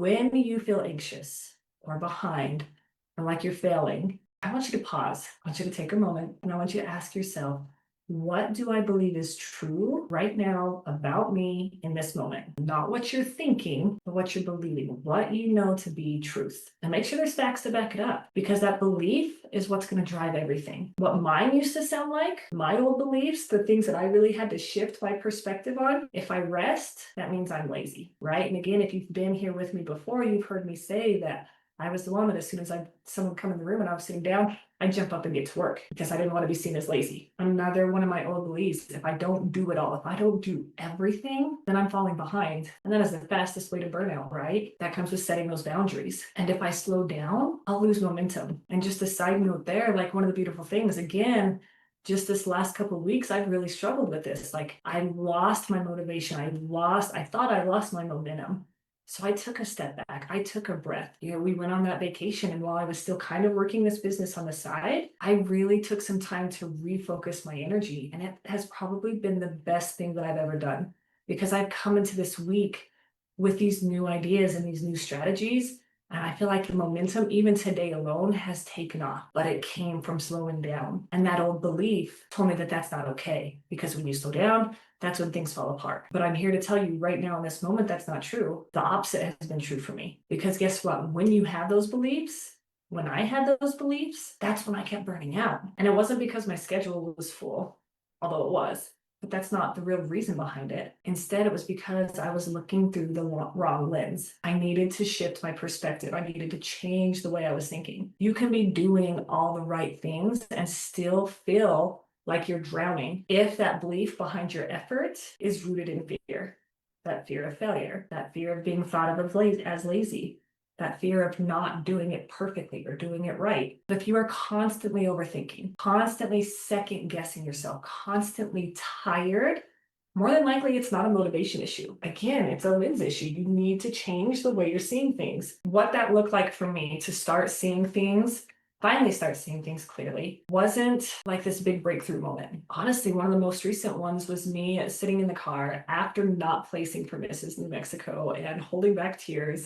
When you feel anxious or behind or like you're failing, I want you to pause. I want you to take a moment and I want you to ask yourself, what do I believe is true right now about me in this moment? Not what you're thinking, but what you're believing, what you know to be truth. And make sure there's facts to back it up because that belief is what's going to drive everything. What mine used to sound like, my old beliefs, the things that I really had to shift my perspective on. If I rest, that means I'm lazy, right? And again, if you've been here with me before, you've heard me say that I was the one that as soon as someone come in the room and I was sitting down, I jump up and get to work because I didn't want to be seen as lazy. Another one of my old beliefs, if I don't do it all, if I don't do everything, then I'm falling behind. And that is the fastest way to burnout, right? That comes with setting those boundaries. And if I slow down, I'll lose momentum. And just a side note there, like one of the beautiful things, again, just this last couple of weeks, I've really struggled with this. Like I lost my motivation. I thought I lost my momentum. So I took a step back. I took a breath. We went on that vacation, and while I was still kind of working this business on the side, I really took some time to refocus my energy. And it has probably been the best thing that I've ever done because I've come into this week with these new ideas and these new strategies. And I feel like the momentum, even today alone, has taken off, but it came from slowing down. And that old belief told me that that's not okay because when you slow down, that's when things fall apart. But I'm here to tell you right now in this moment, that's not true. The opposite has been true for me. Because guess what? When you have those beliefs, when I had those beliefs, that's when I kept burning out. And it wasn't because my schedule was full, although it was. But that's not the real reason behind it. Instead, it was because I was looking through the wrong lens. I needed to shift my perspective. I needed to change the way I was thinking. You can be doing all the right things and still feel like you're drowning if that belief behind your effort is rooted in fear. That fear of failure, that fear of being thought of as lazy, that fear of not doing it perfectly or doing it right. But if you are constantly overthinking, constantly second guessing yourself, constantly tired, more than likely it's not a motivation issue. Again, it's a lens issue. You need to change the way you're seeing things. What that looked like for me to finally start seeing things clearly, wasn't like this big breakthrough moment. Honestly, one of the most recent ones was me sitting in the car after not placing for Mrs. New Mexico and holding back tears